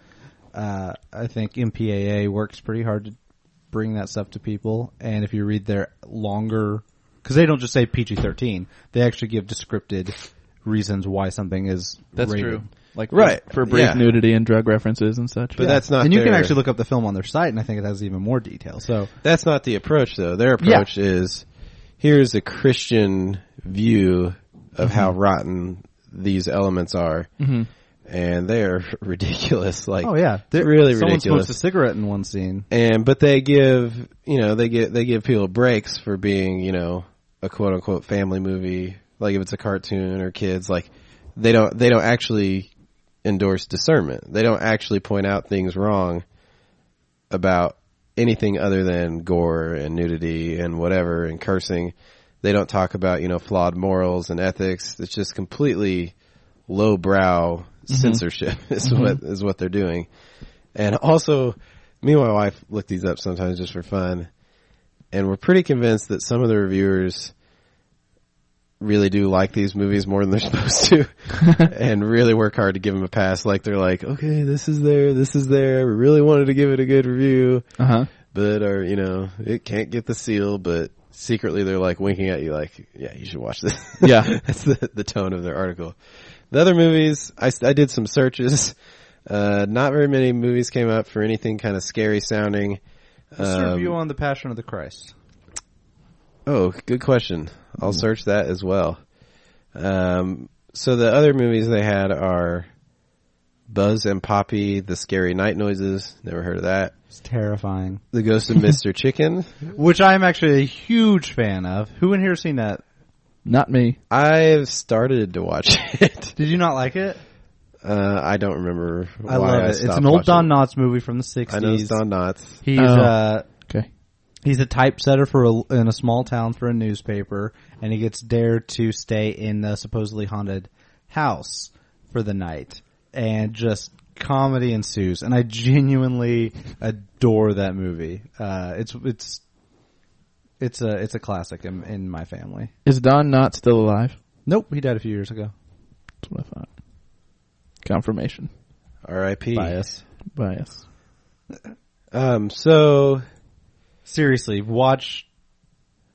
I think MPAA works pretty hard to bring that stuff to people. And if you read their longer, because they don't just say PG-13, they actually give descripted reasons why something is That's rated. true. Like Right. for brief Yeah. nudity and drug references and such. But that's not. And you can their- actually look up the film on their site, and I think it has even more detail. So That's not the approach, though. Their approach is, here's a Christian view of how rotten these elements are, and they are ridiculous. Like, oh yeah, really someone ridiculous. smokes a cigarette in one scene. But they give they give people breaks for being a quote unquote family movie. Like if it's a cartoon or kids, like they don't actually endorse discernment. They don't actually point out things wrong about anything other than gore and nudity and whatever and cursing. They don't talk about, flawed morals and ethics. It's just completely lowbrow censorship is what they're doing. And also, me and my wife look these up sometimes just for fun, and we're pretty convinced that some of the reviewers really do like these movies more than they're supposed to and really work hard to give them a pass. Like they're like, okay, this is there. We really wanted to give it a good review, but it can't get the seal, but secretly they're like winking at you like, yeah, you should watch this. Yeah. That's the tone of their article. The other movies, I did some searches. Not very many movies came up for anything kind of scary sounding. What's the review on The Passion of the Christ? Oh, good question. I'll search that as well. So the other movies they had are Buzz and Poppy, The Scary Night Noises. Never heard of that. It's terrifying. The Ghost of Mr. Chicken. Which I'm actually a huge fan of. Who in here has seen that? Not me. I've started to watch it. Did you not like it? I don't remember why I love it. It's stopped an old watching Don it. Knotts movie from the 60s. I know it's Don Knotts. He's Okay. he's a typesetter in a small town for a newspaper, and he gets dared to stay in the supposedly haunted house for the night, and just comedy ensues. And I genuinely adore that movie. It's a classic in my family. Is Don not still alive? Nope, he died a few years ago. That's what I thought. Confirmation. R.I.P. Bias. So Seriously, watch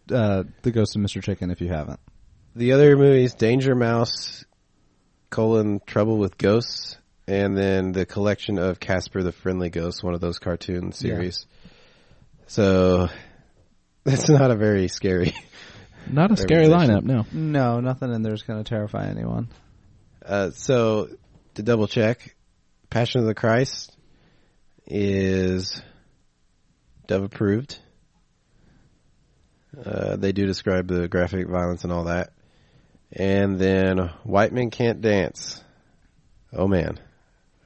The Ghost of Mr. Chicken if you haven't. the other movies, Danger Mouse, Trouble with Ghosts, and then the collection of Casper the Friendly Ghost, one of those cartoon series. So that's not a very scary. Not a scary lineup, no. No, nothing in there is going to terrify anyone. So to double check, Passion of the Christ is Dove approved. They do describe the graphic violence and all that. And then White Men Can't Dance. Oh man.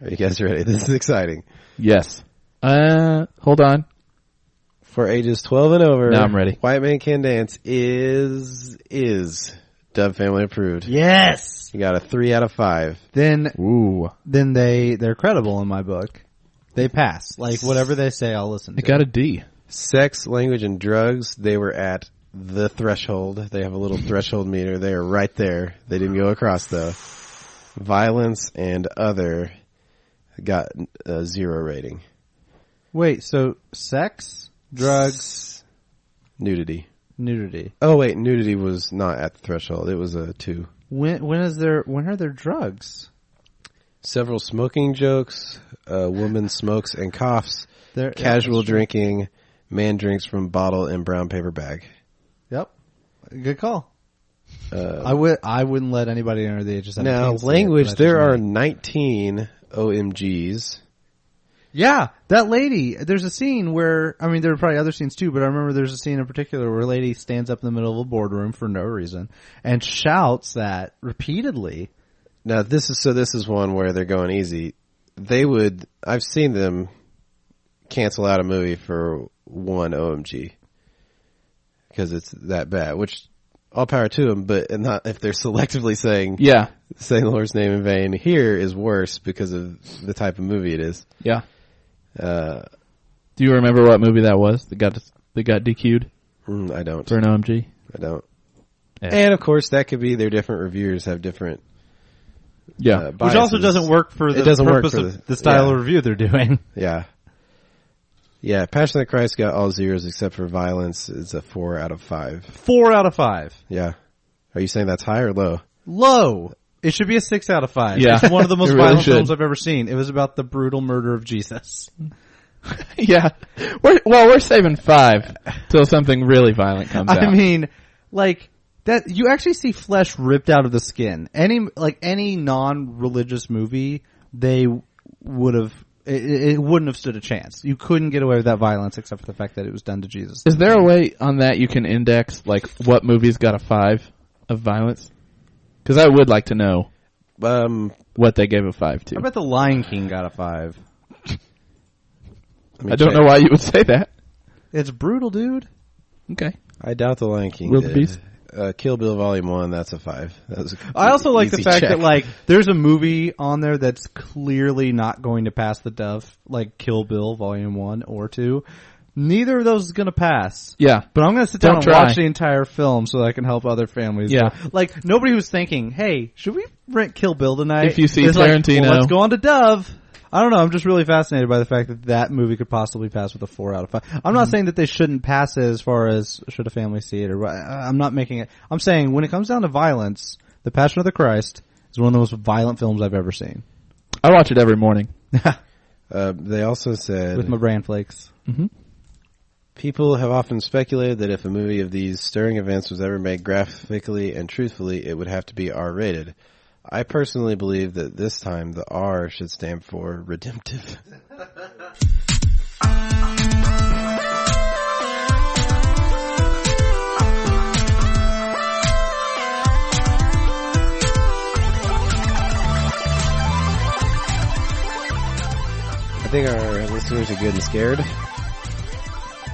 Are you guys ready? This is exciting. Yes. Hold on. For ages 12 and over. Now I'm ready. White Man Can Dance is Dove family approved. Yes! You got a 3 out of 5. Then Ooh. they're credible in my book. They pass. Like, whatever they say, I'll listen to. It got a D. Sex, language, and drugs, they were at the threshold. They have a little threshold meter. They are right there. They didn't go across, though. Violence and other got a 0 rating. Wait, so sex, drugs, Nudity. nudity. Oh, wait, nudity was not at the threshold. It was a 2. When are there drugs? Several smoking jokes, a woman smokes and coughs, There, casual that's true. drinking, Man drinks from bottle in brown paper bag. Yep. Good call. I wouldn't let anybody under the age of 17. Now, see language, it, but that's there just are me. 19 OMGs. Yeah, that lady, there's a scene where, I mean, there are probably other scenes too, but I remember there's a scene in particular where a lady stands up in the middle of a boardroom for no reason and shouts that repeatedly. Now, this is one where they're going easy. I've seen them cancel out a movie for one OMG. Because it's that bad, which all power to them, but not if they're selectively saying the Lord's name in vain. Here is worse because of the type of movie it is. Yeah. Do you remember what movie that was that got DQ'd? I don't. For an OMG? I don't. Yeah. And of course, that could be their different reviewers have different. Yeah. Which also doesn't work for the purpose of the style of review they're doing. Yeah. Yeah, Passion of the Christ got all zeros except for violence. It's a 4 out of 5. 4 out of 5. Yeah. Are you saying that's high or low? Low. It should be a 6 out of 5. Yeah. It's one of the most Really violent should. films I've ever seen. It was about the brutal murder of Jesus. Yeah. We're saving 5 till something really violent comes out. I mean, like, that, you actually see flesh ripped out of the skin. Any non-religious movie, they would have, it wouldn't have stood a chance. You couldn't get away with that violence except for the fact that it was done to Jesus. Is there a way on that you can index, like, what movies got a 5 of violence? Because I would like to know what they gave a 5 to. I bet The Lion King got a 5. I don't know why you would say that. It's brutal, dude. Okay. I doubt The Lion King Will the Beast? Kill Bill Volume 1, that's a 5. That was I also like the easy fact check. that, like, there's a movie on there that's clearly not going to pass the Dove, like Kill Bill Volume 1 or 2. Neither of those is going to pass. Yeah. But I'm going to sit down Don't and try. watch the entire film so that I can help other families. Yeah. Like, nobody was thinking, hey, should we rent Kill Bill tonight? If you see It's like, Tarantino. well, let's go on to Dove. I don't know. I'm just really fascinated by the fact that that movie could possibly pass with a 4 out of 5. I'm not saying that they shouldn't pass it as far as should a family see it, or I'm not making it. I'm saying when it comes down to violence, The Passion of the Christ is one of the most violent films I've ever seen. I watch it every morning. They also said With my bran flakes. Mm-hmm. people have often speculated that if a movie of these stirring events was ever made graphically and truthfully, it would have to be R-rated. I personally believe that this time the R should stand for redemptive. I think our listeners are good and scared.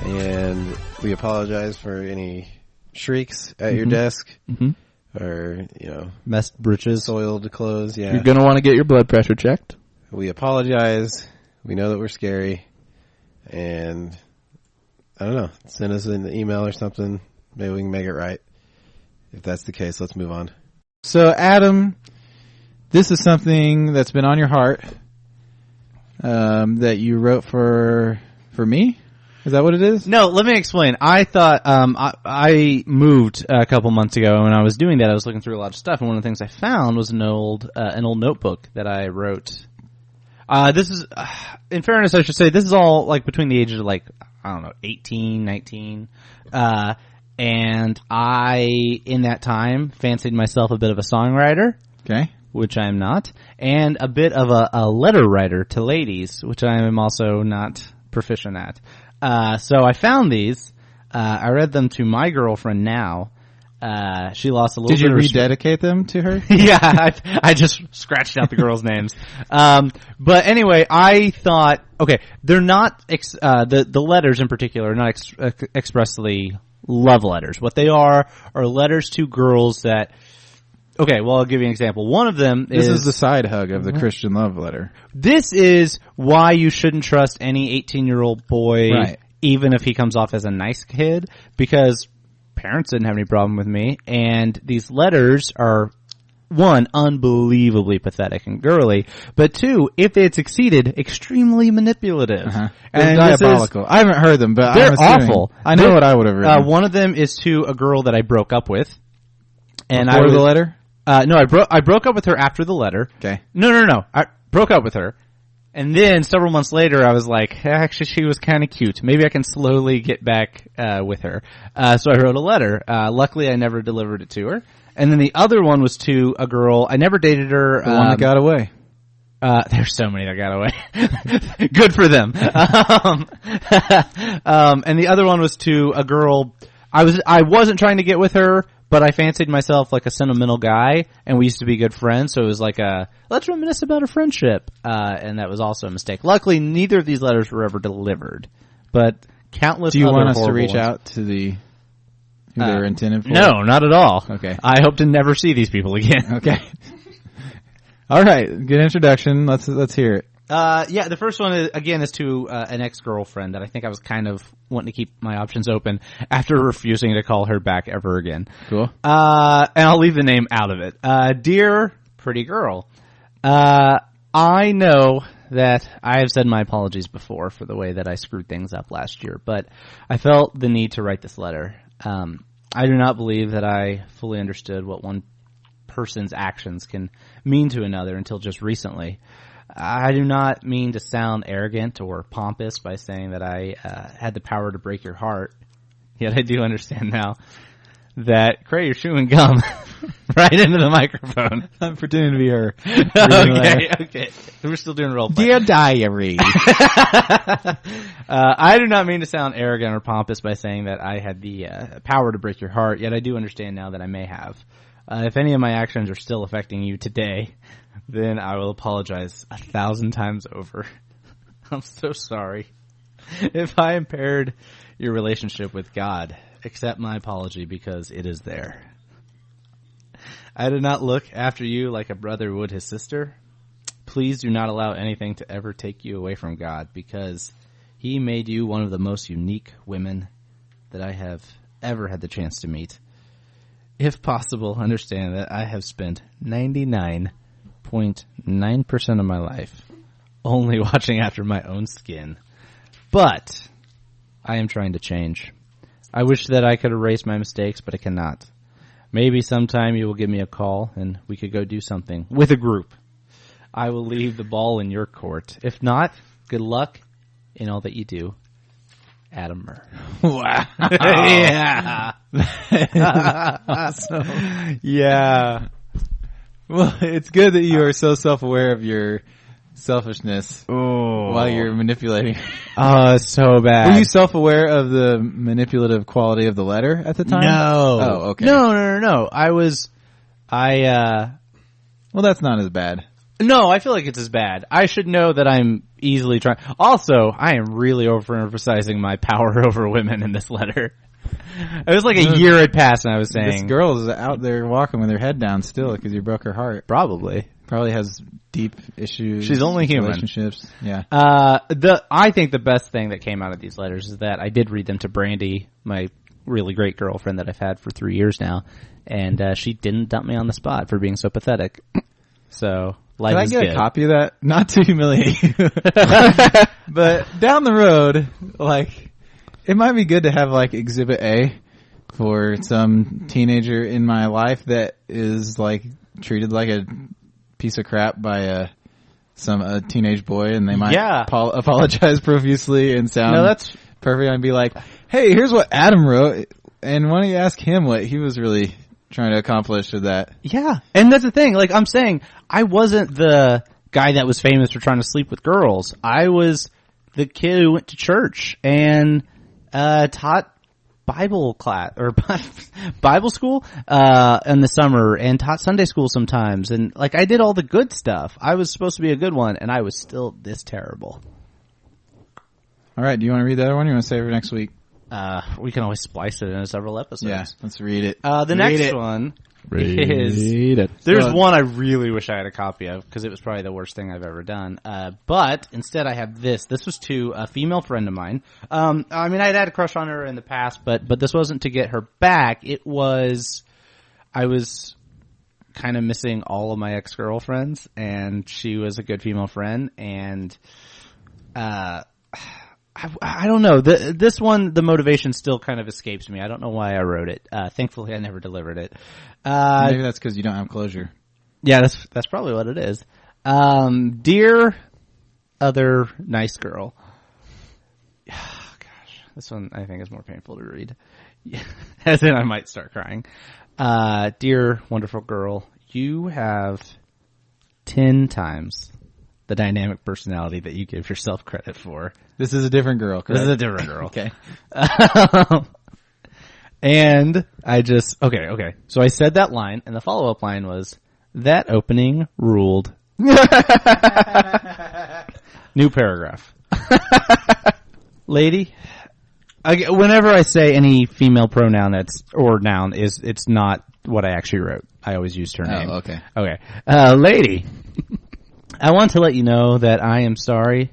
And we apologize for any shrieks at your desk. Mm-hmm. Or, you know, Messed britches. soiled clothes, yeah. You're going to want to get your blood pressure checked. We apologize. We know that we're scary. And, I don't know, send us an email or something. Maybe we can make it right. If that's the case, let's move on. So, Adam, this is something that's been on your heart that you wrote for me? Is that what it is? No, let me explain. I thought I moved a couple months ago, and when I was doing that, I was looking through a lot of stuff, and one of the things I found was an old notebook that I wrote. This is, in fairness, I should say, this is all like between the ages of like, I don't know, 18, 19. And I, in that time, fancied myself a bit of a songwriter. Okay. Which I am not, and a bit of a letter writer to ladies, which I am also not proficient at. So I found these. I read them to my girlfriend now. She lost a little Did bit you of rededicate them to her? Yeah, I just scratched out the girls' names. But anyway, I thought, okay, they're not, the letters in particular are not expressly love letters. What they are letters to girls that, okay, well, I'll give you an example. One of them This is the side hug of the Christian love letter. This is why you shouldn't trust any 18-year-old boy, Right. even if he comes off as a nice kid, because parents didn't have any problem with me, and these letters are, one, unbelievably pathetic and girly, but two, if they had succeeded, extremely manipulative. Uh-huh. And They're this is- diabolical. I haven't heard them, but they're I'm assuming. awful. I know what I would have written. One of them is to a girl that I broke up with. And Before the letter? No, I broke up with her after the letter. Okay. No. I broke up with her, And then several months later, I was like, actually, she was kind of cute. Maybe I can slowly get back with her. So I wrote a letter. Luckily, I never delivered it to her. And then the other one was to a girl. I never dated her. The one that got away. There's so many that got away. Good for them. And the other one was to a girl. I wasn't trying to get with her, but I fancied myself like a sentimental guy, and we used to be good friends. So it was like let's reminisce about a friendship. And that was also a mistake. Luckily, neither of these letters were ever delivered, but countless. Do you other want us to horrible reach ones. out to who they were intended for? No, not at all. Okay. I hope to never see these people again. Okay. All right. Good introduction. Let's hear it. Yeah, the first one is to an ex-girlfriend that I think I was kind of wanting to keep my options open after refusing to call her back ever again. Cool. And I'll leave the name out of it. Dear pretty girl, I know that I have said my apologies before for the way that I screwed things up last year, but I felt the need to write this letter. I do not believe that I fully understood what one person's actions can mean to another until just recently. I do not mean to sound arrogant or pompous by saying that I had the power to break your heart, yet I do understand now that, Cray, you're chewing gum right into the microphone. I'm pretending to be her. Okay. We're still doing role play. Dear Diary. I do not mean to sound arrogant or pompous by saying that I had the power to break your heart, yet I do understand now that I may have. If any of my actions are still affecting you today, then I will apologize 1,000 times over. I'm so sorry. If I impaired your relationship with God, accept my apology because it is there. I did not look after you like a brother would his sister. Please do not allow anything to ever take you away from God, because He made you one of the most unique women that I have ever had the chance to meet. If possible, understand that I have spent 99.9% of my life only watching after my own skin. But I am trying to change. I wish that I could erase my mistakes, but I cannot. Maybe sometime you will give me a call and we could go do something with a group. I will leave the ball in your court. If not, good luck in all that you do. Adam Murr. Wow. Yeah. Awesome. Yeah. Well, it's good that you are so self-aware of your selfishness while you're manipulating. Oh, it's so bad. Were you self-aware of the manipulative quality of the letter at the time? No. Oh, okay. No. Well, that's not as bad. No, I feel like it's as bad. I should know that I'm easily trying. Also, I am really overemphasizing my power over women in this letter. It was like a year had passed and I was saying... This girl is out there walking with her head down still because you broke her heart. Probably has deep issues. She's only human. Relationships. Yeah. I think the best thing that came out of these letters is that I did read them to Brandy, my really great girlfriend that I've had for 3 years now, and she didn't dump me on the spot for being so pathetic. So... Life Can I is get good. a copy of that? Not to humiliate you. But down the road, like, it might be good to have, like, Exhibit A for some teenager in my life that is, like, treated like a piece of crap by a teenage boy, and they might apologize profusely and sound perfect and be like, hey, here's what Adam wrote, and why don't you ask him what he was really trying to accomplish with that. Yeah. And that's the thing. Like, I'm saying, I wasn't the guy that was famous for trying to sleep with girls. I was the kid who went to church and taught Bible class or Bible school in the summer and taught Sunday school sometimes. And, like, I did all the good stuff. I was supposed to be a good one, and I was still this terrible. All right. Do you want to read the other one or you want to save it for next week? We can always splice it into several episodes. Yeah, let's read it. The next one is... There's one I really wish I had a copy of because it was probably the worst thing I've ever done. But instead I have this. This was to a female friend of mine. I mean, I'd had a crush on her in the past, but this wasn't to get her back. It was... I was kind of missing all of my ex-girlfriends, and she was a good female friend, and... I don't know. This one, the motivation still kind of escapes me. I don't know why I wrote it. Thankfully, I never delivered it. Maybe that's because you don't have closure. Yeah, that's probably what it is. Dear other nice girl. Gosh, this one I think is more painful to read. As in, I might start crying. Dear wonderful girl, you have 10 times the dynamic personality that you give yourself credit for. This is a different girl, correct? This is a different girl. Okay. And I just, okay. So I said that line, and the follow-up line was, that opening ruled. New paragraph. Lady, whenever I say any female pronoun or noun, it's not what I actually wrote. I always used her name. Oh, okay. Okay. Lady, I want to let you know that I am sorry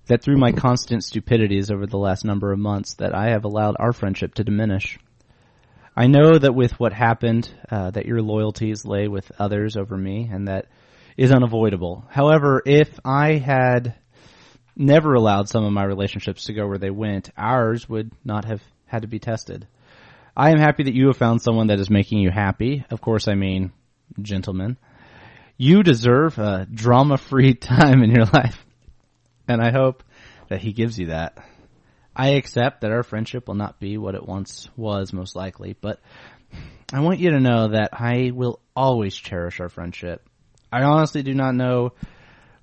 that through my constant stupidities over the last number of months that I have allowed our friendship to diminish. I know that with what happened, that your loyalties lay with others over me, and that is unavoidable. However, if I had never allowed some of my relationships to go where they went, ours would not have had to be tested. I am happy that you have found someone that is making you happy. Of course, I mean, gentlemen. You deserve a drama-free time in your life, and I hope that he gives you that. I accept that our friendship will not be what it once was, most likely, but I want you to know that I will always cherish our friendship. I honestly do not know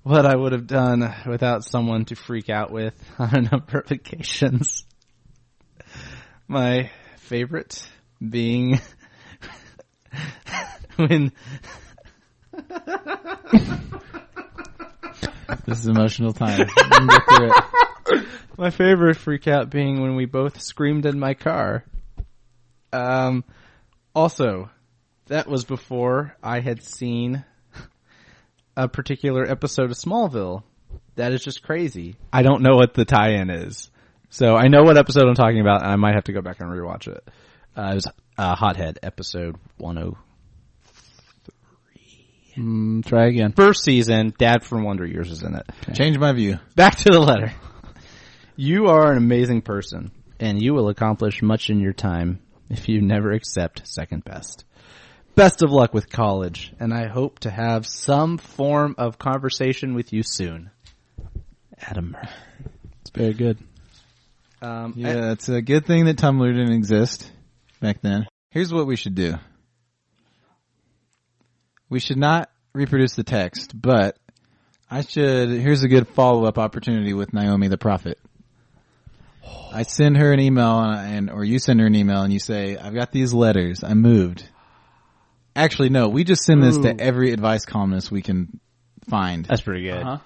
what I would have done without someone to freak out with on a number of occasions. My favorite being when... This is emotional time. You can get through it. My favorite freak out being when we both screamed in my car. Also, that was before I had seen a particular episode of Smallville. That is just crazy. I don't know what the tie-in is. So I know what episode I'm talking about, and I might have to go back and rewatch it. It was Hothead, episode 103. Try again. First season, Dad from Wonder Years is in it. Okay. Change my view. Back to the letter. You are an amazing person, and you will accomplish much in your time if you never accept second best. Best of luck with college, and I hope to have some form of conversation with you soon. Adam. It's very good. Yeah, it's a good thing that Tumblr didn't exist back then. Here's what we should do. We should not reproduce the text, but here's a good follow-up opportunity with Naomi the Prophet. I send her an email, or you send her an email, and you say, I've got these letters. I moved. Actually, no, we just send this to every advice columnist we can find. That's pretty good. Uh-huh.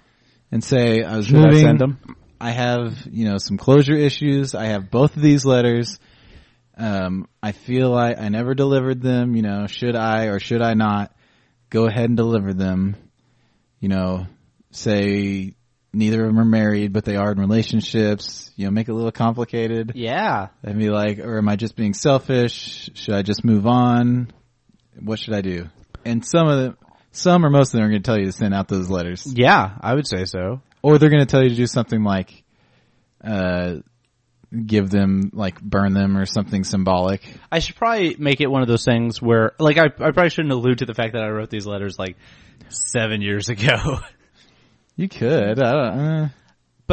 And say, I was Should moving. I send them? I have, some closure issues. I have both of these letters. I feel like I never delivered them. Should I or should I not go ahead and deliver them? Say neither of them are married, but they are in relationships. Make it a little complicated. Yeah. And be like, or am I just being selfish? Should I just move on? What should I do? And some or most of them are going to tell you to send out those letters. Yeah, I would say so. Or they're going to tell you to do something like, give them, burn them or something symbolic. I should probably make it one of those things where, I probably shouldn't allude to the fact that I wrote these letters 7 years ago. You could. But I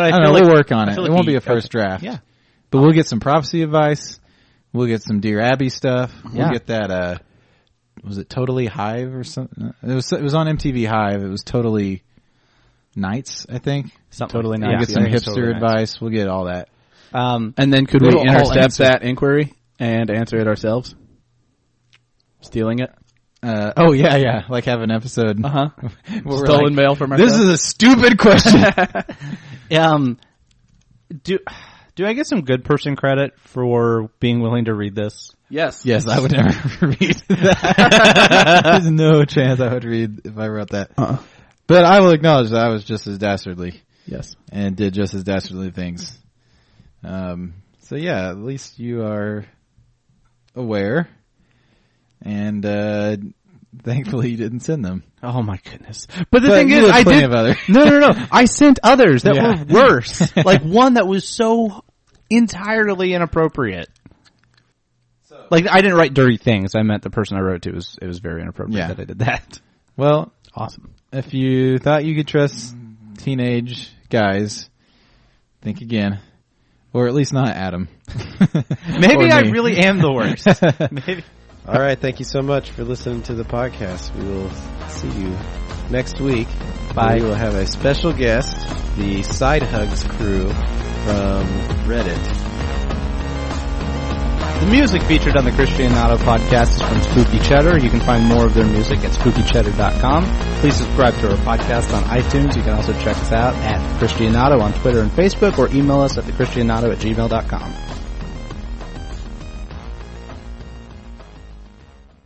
feel don't know. like, We'll work on it. It won't be a first draft. Yeah. But we'll get some prophecy advice. We'll get some Dear Abby stuff. We'll get that, was it Totally Hive or something? It was on MTV Hive. It was Totally Nights, I think. Something Totally like Nights. We'll get some I think it's hipster Totally advice. Nights. We'll get all that. And then could we Little all intercept answer. that inquiry and answer it ourselves? Stealing it? Yeah. Have an episode. Uh-huh. where we're Stolen mail from ourselves? This is a stupid question. Do I get some good person credit for being willing to read this? Yes. Yes, I would never read that. There's no chance I would read if I wrote that. But I will acknowledge that I was just as dastardly. Yes. And did just as dastardly things. So yeah, at least you are aware. And thankfully you didn't send them. Oh my goodness! But the thing is, I plenty did. Of other. No. I sent others that Yeah. were worse. One that was so entirely inappropriate. I didn't write dirty things. I meant the person I wrote to it was very inappropriate that I did that. Well, Awesome. if you thought you could trust teenage guys, think again. Or at least not Adam. Maybe Or I me. really am the worst. Maybe. All right, thank you so much for listening to the podcast. We will see you next week. Bye. We will have a special guest, the Side Hugs crew from Reddit. The music featured on the Christianado podcast is from Spooky Cheddar. You can find more of their music at spookycheddar.com. Please subscribe to our podcast on iTunes. You can also check us out at Christianado on Twitter and Facebook, or email us at thechristianado@gmail.com.